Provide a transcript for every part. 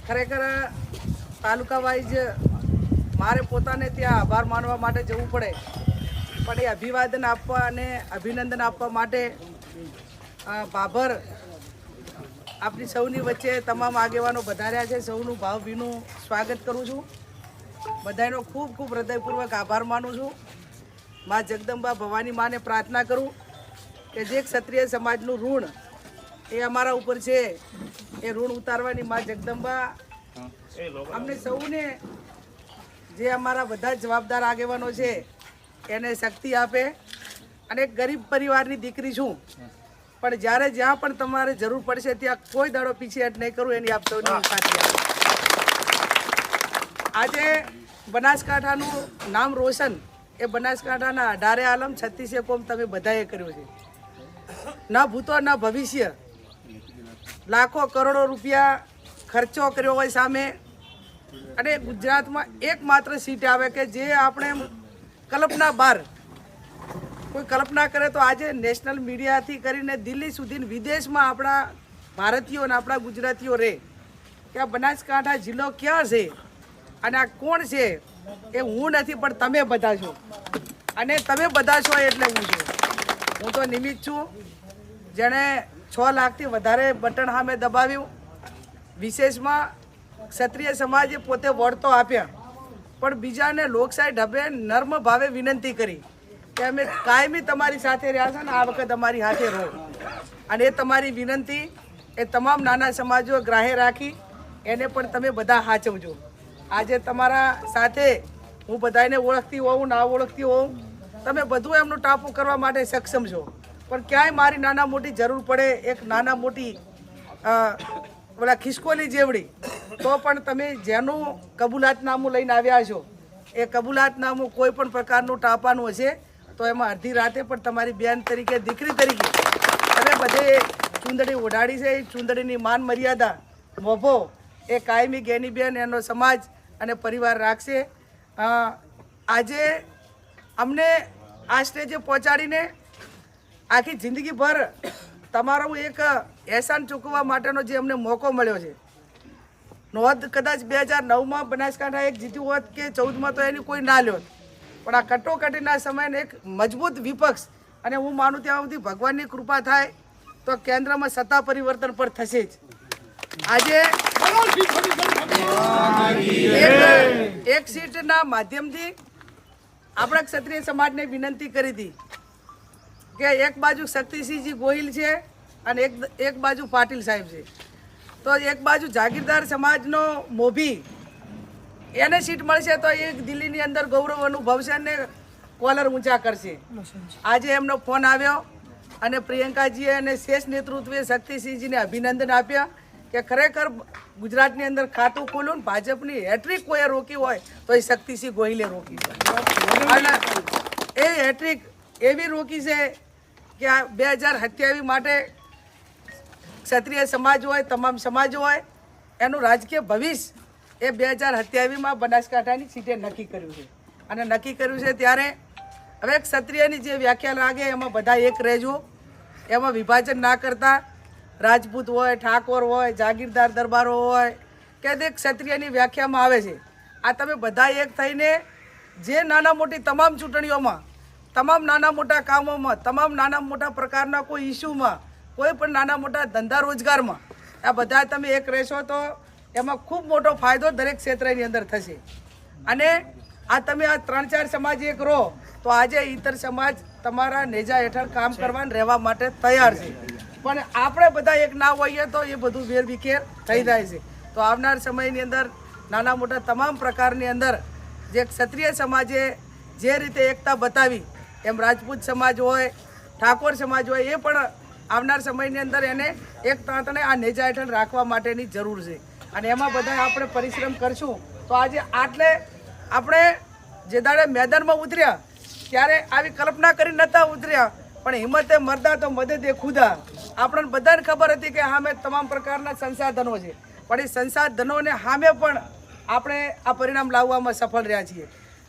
ખરેખર તાલુકા વાઇઝ મારે પોતાને ત્યાં આભાર માનવા માટે જવું પડે, પણ એ અભિવાદન આપવા અને અભિનંદન આપવા માટે ભાભર આપણી સૌની વચ્ચે તમામ આગેવાનો વધાર્યા છે. સૌનું ભાવભીનું સ્વાગત કરું છું. બધાનો ખૂબ ખૂબ હૃદયપૂર્વક આભાર માનું છું. મા જગદંબા ભવાની માને પ્રાર્થના કરું કે જે ક્ષત્રિય સમાજનું ઋણ એ અમારા ઉપર છે, એ ઋણ ઉતારવાની મા જગદંબા અમને સૌને, જે અમારા બધા જવાબદાર આગેવાનો છે એને શક્તિ આપે. અને ગરીબ પરિવારની દીકરી છું, પણ જ્યારે જ્યાં પણ તમારે જરૂર પડશે ત્યાં કોઈ દાડો પીછેહટ નહીં કરું, એની આપ સૌની ખાતરી આપો. આજે બનાસકાંઠાનું નામ રોશન એ બનાસકાંઠાના 18 આલમ 36 કોમ તમે બધાએ કર્યું છે. ન ભૂતો ન ભવિષ્ય, લાખો કરોડો રૂપિયા ખર્ચો કર્યો હોય સામે, અને ગુજરાતમાં એકમાત્ર સીટ આવે કે જે આપણે કલ્પના બહાર કોઈ કલ્પના કરે. તો આજે નેશનલ મીડિયાથી કરીને દિલ્હી સુધી વિદેશમાં આપણા ભારતીયો અને આપણા ગુજરાતીઓ રહે કે આ બનાસકાંઠા જિલ્લો ક્યાં છે અને આ કોણ છે. એ હું નથી, પણ તમે બધા છો, અને તમે બધા છો એટલે હું છું. હું તો નિમિત્ત છું જેણે 6 લાખથી વધારે બટન સામે દબાવ્યું. વિશેષમાં ક્ષત્રિય સમાજે પોતે વળતો આપ્યા, પણ બીજાને લોકશાહી ઢબે નર્મ ભાવે વિનંતી કરી કે અમે કાયમી તમારી સાથે રહ્યા છે ને આ વખત અમારી સાથે રહો. અને એ તમારી વિનંતી એ તમામ નાના સમાજો ગ્રાહ્ય રાખી એને પણ તમે બધા સાચવજો. આજે તમારા સાથે હું બધાને ઓળખતી હોઉં ના ઓળખતી હોઉં, તમે બધું એમનું ટાપું કરવા માટે સક્ષમ છો, પણ ક્યાંય મારી નાના મોટી જરૂર પડે, એક નાના મોટી ઓલા ખિસકોલી જેવડી, તો પણ તમે જેનું કબૂલાતનામું લઈને આવ્યા છો એ કબૂલાતનામું કોઈ પણ પ્રકારનું ટાંપાનું હશે તો એમાં અડધી રાતે પણ તમારી બેન તરીકે, દીકરી તરીકે તમે બધે ચૂંદડી ઓઢાડી છે. એ ચૂંદડીની માન મર્યાદા મોભો એ કાયમી ગેની બેન એનો સમાજ અને પરિવાર રાખશે. આજે અમને આ સ્ટેજે પહોંચાડીને આખી જિંદગીભર તમારું એક એહસાન ચૂકવવા માટેનો જે અમને મોકો મળ્યો છે. નોંધ કદાચ 2009માં બનાસકાંઠા એક જીત્યું હોત કે 14માં તો એની કોઈ ના લ્યોત, પણ આ કટોકટીના સમયને એક મજબૂત વિપક્ષ, અને હું માનું ત્યાં સુધી ભગવાનની કૃપા થાય તો કેન્દ્રમાં સત્તા પરિવર્તન પણ થશે જ. આજે એક સીટના માધ્યમથી આપણા ક્ષત્રિય સમાજને વિનંતી કરી હતી કે એક બાજુ શક્તિસિંહજી ગોહિલ છે અને એક બાજુ પાટીલ સાહેબ છે, તો એક બાજુ જાગીરદાર સમાજનો મોભી એને સીટ મળશે તો એ દિલ્હીની અંદર ગૌરવ અનુભવશે અને કોલર ઊંચા કરશે. આજે એમનો ફોન આવ્યો અને પ્રિયંકાજીએ અને શેષ નેતૃત્વે શક્તિસિંહજીને અભિનંદન આપ્યા કે ખરેખર ગુજરાતની અંદર ખાતું ખોલ્યું ને ભાજપની હેટ્રિક કોઈએ રોકી હોય તો એ શક્તિસિંહ ગોહિલે રોકી છે. અને એ હેટ્રિક એવી રોકી છે કે આ 2027 માટે ક્ષત્રિય સમાજ હોય, તમામ સમાજો હોય, એનું રાજકીય ભવિષ્ય એ 2027માં બનાસકાંઠાની સીટે નક્કી કર્યું છે. અને નક્કી કર્યું છે ત્યારે હવે ક્ષત્રિયની જે વ્યાખ્યા લાગે એમાં બધા એક રહેજો, એમાં વિભાજન ના કરતા. રાજપૂત હોય, ઠાકોર હોય, જાગીરદાર દરબારો હોય કે તે ક્ષત્રિયની વ્યાખ્યામાં આવે છે. આ તમે બધા એક થઈને જે નાના મોટી તમામ ચૂંટણીઓમાં, તમામ નાના મોટા કામોમાં, તમામ નાના મોટા પ્રકારના કોઈ ઇસ્યુમાં, કોઈ પણ નાના મોટા ધંધા રોજગારમાં આ બધા તમે એક રહેશો તો એમાં ખૂબ મોટો ફાયદો દરેક ક્ષેત્રની અંદર થશે. અને આ તમે આ 3-4 સમાજ એક રહો તો આજે ઇતર સમાજ તમારા નેજા હેઠળ કામ કરવા રહેવા માટે તૈયાર છે. પણ આપણે બધા એક ના હોઈએ તો એ બધું વેરવિખેર થઈ જાય છે. તો આવનાર સમયની અંદર નાના મોટા તમામ પ્રકારની અંદર જે ક્ષત્રિય સમાજે જે રીતે એકતા બતાવી એમ રાજપૂત સમાજ હોય, ઠાકોર સમાજ હોય, એ પણ આવનાર સમયની અંદર એને એક તાંતણે આ નેજા હેઠળ રાખવા માટેની જરૂર છે. અને એમાં બધા આપણે પરિશ્રમ કરશું તો આજે આટલે આપણે જે દાડે મેદાનમાં ઉતર્યા ત્યારે આવી કલ્પના કરી નહોતા ઉતર્યા, પણ હિંમતે મરદા તો મદદે ખુદા. આપણને બધાને ખબર હતી કે સામે તમામ પ્રકારના સંસાધનો છે, પણ એ સંસાધનોને સામે પણ આપણે આ પરિણામ લાવવામાં સફળ રહ્યા છીએ.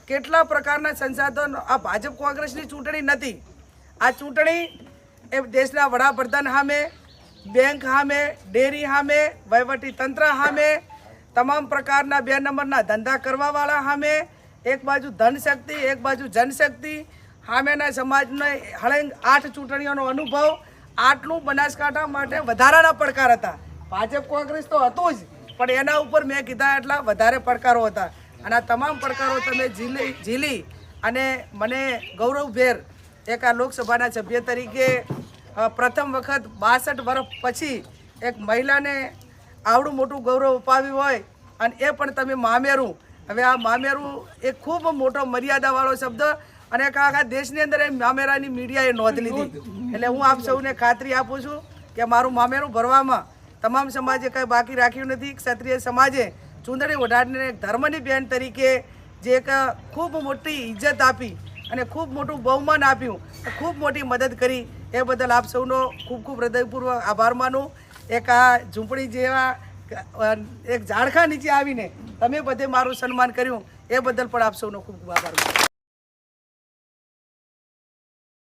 કેટલા પ્રકારના સંસાધનો, આ ભાજપ કોંગ્રેસની ચૂંટણી નથી, આ ચૂંટણી એ દેશના વડાપ્રધાન સામે, બેંક સામે, ડેરી સામે, વહીવટી તંત્ર સામે, તમામ પ્રકારના 2 નંબરના ધંધા કરવાવાળા સામે, એક બાજુ ધનશક્તિ, એક બાજુ જનશક્તિ, સામેના સમાજને હળંગ 8 ચૂંટણીઓનો અનુભવ, આટલું બનાસકાંઠા માટે વધારાના પડકાર હતા. ભાજપ કોંગ્રેસ તો હતું જ, પણ એના ઉપર મેં કીધા એટલા વધારે પડકારો હતા. અને આ તમામ પડકારો તમે ઝીલી અને મને ગૌરવભેર એક આ લોકસભાના સભ્ય તરીકે પ્રથમ વખત 62 વર્ષ પછી એક મહિલાને આવડું મોટું ગૌરવ અપાવ્યું હોય, અને એ પણ તમે મામેરું. હવે આ મામેરું એ ખૂબ મોટો મર્યાદાવાળો શબ્દ, અને આખા દેશની અંદર એ મામેરાની મીડિયાએ નોંધ લીધી. એટલે હું આપ સૌને ખાતરી આપું છું કે મારું મામેરું ભરવામાં તમામ સમાજે કંઈ બાકી રાખ્યું નથી. ક્ષત્રિય સમાજે ચૂંદડી ઓઢાડીને એક ધર્મની બહેન તરીકે જે એક ખૂબ મોટી ઇજ્જત આપી અને ખૂબ મોટું બહુમાન આપ્યું, ખૂબ મોટી મદદ કરી, એ બદલ આપ સૌનો ખૂબ ખૂબ હૃદયપૂર્વક આભાર માનું. એક આ ઝૂંપડી જેવા એક ઝાડખા નીચે આવીને તમે બધે મારું સન્માન કર્યું, એ બદલ પણ આપ સૌનો ખૂબ ખૂબ આભાર માનું.